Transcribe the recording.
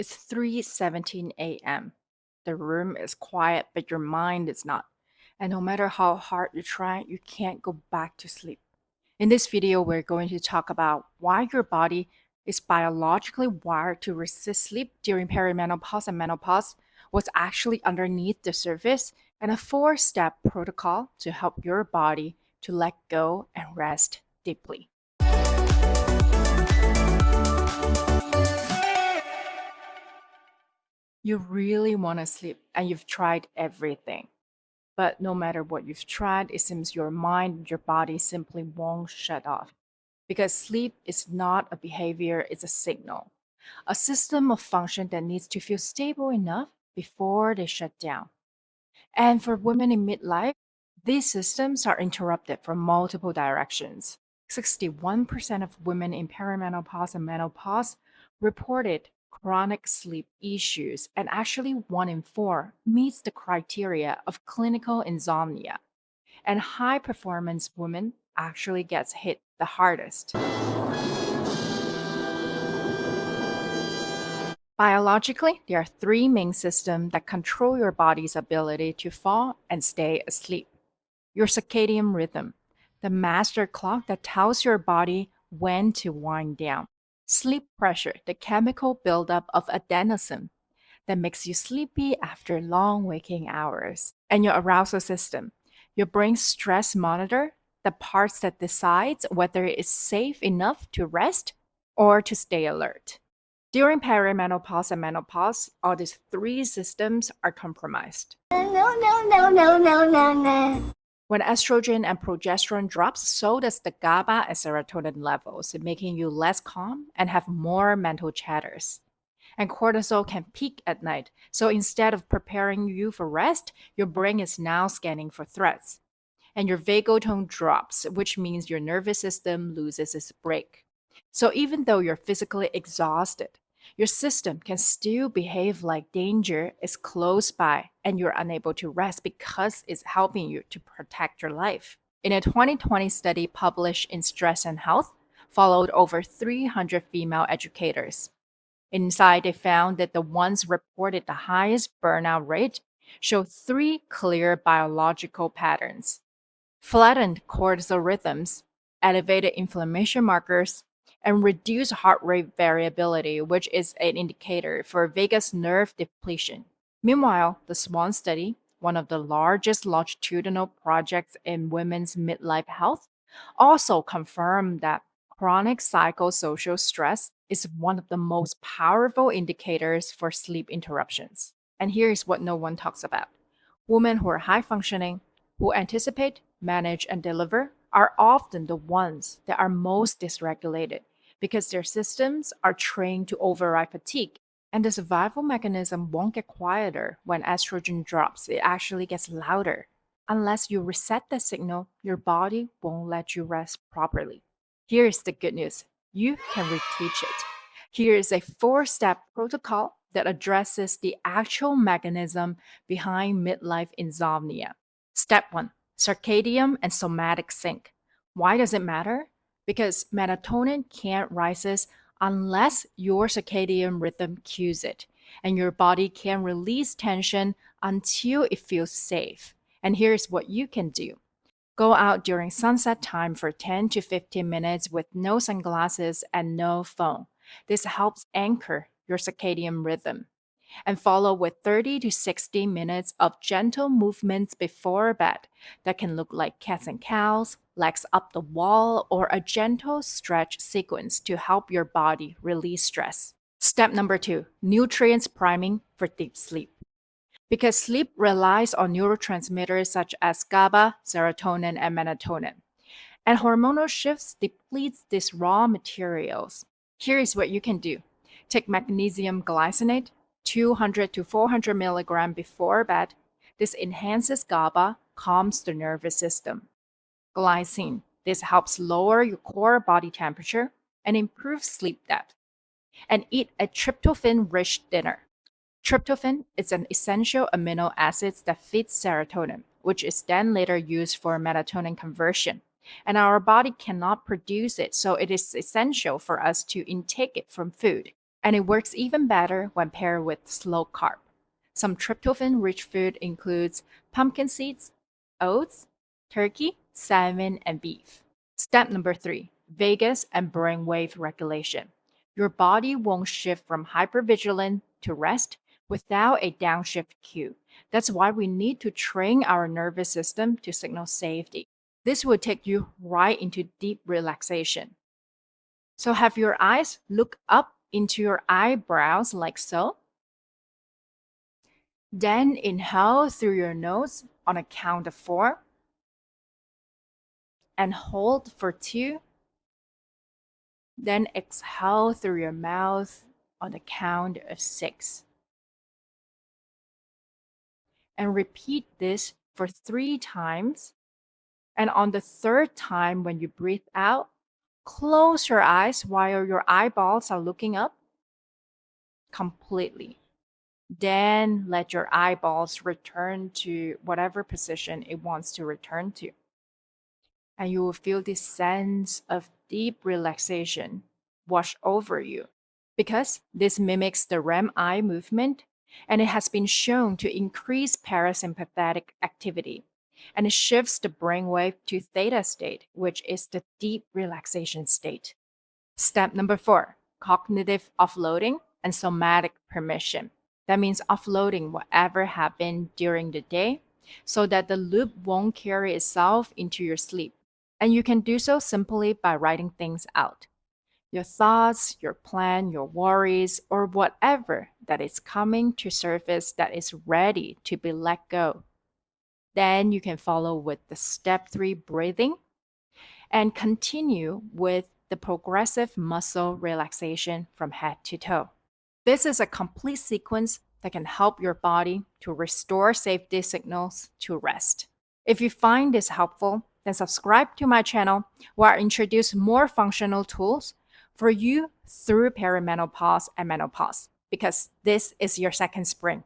It's 3:17 a.m. The room is quiet, but your mind is not. And no matter how hard you try, you can't go back to sleep. In this video, we're going to talk about why your body is biologically wired to resist sleep during perimenopause and menopause, what's actually underneath the surface, and a four-step protocol to help your body to let go and rest deeply. You really want to sleep and you've tried everything. But no matter what you've tried, it seems your mind, your body simply won't shut off. Because sleep is not a behavior, it's a signal, a system of function that needs to feel stable enough before they shut down. And for women in midlife, these systems are interrupted from multiple directions. 61% of women in perimenopause and menopause reported chronic sleep issues, and actually 1 in 4 meets the criteria of clinical insomnia. And high performance women actually gets hit the hardest. Biologically, there are three main systems that control your body's ability to fall and stay asleep. Your circadian rhythm, the master clock that tells your body when to wind down. Sleep pressure, the chemical buildup of adenosine that makes you sleepy after long waking hours. And your arousal system, your brain's stress monitor, the parts that decides whether it's safe enough to rest or to stay alert. During perimenopause and menopause, all these three systems are compromised. No, no, no, no, no, no, no. When estrogen and progesterone drops, so does the GABA and serotonin levels, making you less calm and have more mental chatters. And cortisol can peak at night, so instead of preparing you for rest, your brain is now scanning for threats. And your vagal tone drops, which means your nervous system loses its break. So even though you're physically exhausted, your system can still behave like danger is close by and you're unable to rest because it's helping you to protect your life. In a 2020 study published in Stress and Health, followed over 300 female educators. Inside, they found that the ones reported the highest burnout rate showed three clear biological patterns: flattened cortisol rhythms, elevated inflammation markers, and reduced heart rate variability, which is an indicator for vagus nerve depletion. Meanwhile, the SWAN study, one of the largest longitudinal projects in women's midlife health, also confirmed that chronic psychosocial stress is one of the most powerful indicators for sleep interruptions. And here's what no one talks about: women who are high functioning, who anticipate, manage, and deliver, are often the ones that are most dysregulated because their systems are trained to override fatigue. And the survival mechanism won't get quieter when estrogen drops, it actually gets louder. Unless you reset the signal, your body won't let you rest properly. Here's the good news: you can reteach it. Here is a four-step protocol that addresses the actual mechanism behind midlife insomnia. Step 1: circadian and somatic sync. Why does it matter? Because melatonin can't rise unless your circadian rhythm cues it, and your body can release tension until it feels safe. And here's what you can do: go out during sunset time for 10 to 15 minutes with no sunglasses and no phone. This helps anchor your circadian rhythm. And follow with 30 to 60 minutes of gentle movements before bed that can look like cats and cows, legs up the wall, or a gentle stretch sequence to help your body release stress. Step number 2: nutrients priming for deep sleep. Because sleep relies on neurotransmitters such as GABA, serotonin, and melatonin. And hormonal shifts depletes these raw materials. Here is what you can do: take magnesium glycinate, 200 to 400 milligram before bed. This enhances GABA, calms the nervous system. Glycine. This helps lower your core body temperature and improves sleep depth. And eat a tryptophan-rich dinner. Tryptophan is an essential amino acid that feeds serotonin, which is then later used for melatonin conversion. And our body cannot produce it, so it is essential for us to intake it from food. And it works even better when paired with slow carb. Some tryptophan-rich food includes pumpkin seeds, oats, turkey, salmon, and beef. Step number 3, vagus and brainwave regulation. Your body won't shift from hypervigilant to rest without a downshift cue. That's why we need to train our nervous system to signal safety. This will take you right into deep relaxation. So have your eyes look up into your eyebrows like so. Then inhale through your nose on a count of 4 and hold for 2. Then exhale through your mouth on the count of 6. And repeat this for 3 times. And on the 3rd time, when you breathe out, close your eyes while your eyeballs are looking up completely. Then let your eyeballs return to whatever position it wants to return to. And you will feel this sense of deep relaxation wash over you because this mimics the REM eye movement and it has been shown to increase parasympathetic activity and it shifts the brainwave to theta state, which is the deep relaxation state. Step number 4, cognitive offloading and somatic permission. That means offloading whatever happened during the day so that the loop won't carry itself into your sleep. And you can do so simply by writing things out. Your thoughts, your plan, your worries, or whatever that is coming to surface that is ready to be let go. Then you can follow with the step 3 breathing and continue with the progressive muscle relaxation from head to toe. This is a complete sequence that can help your body to restore safety signals to rest. If you find this helpful, then subscribe to my channel where I introduce more functional tools for you through perimenopause and menopause because this is your second spring.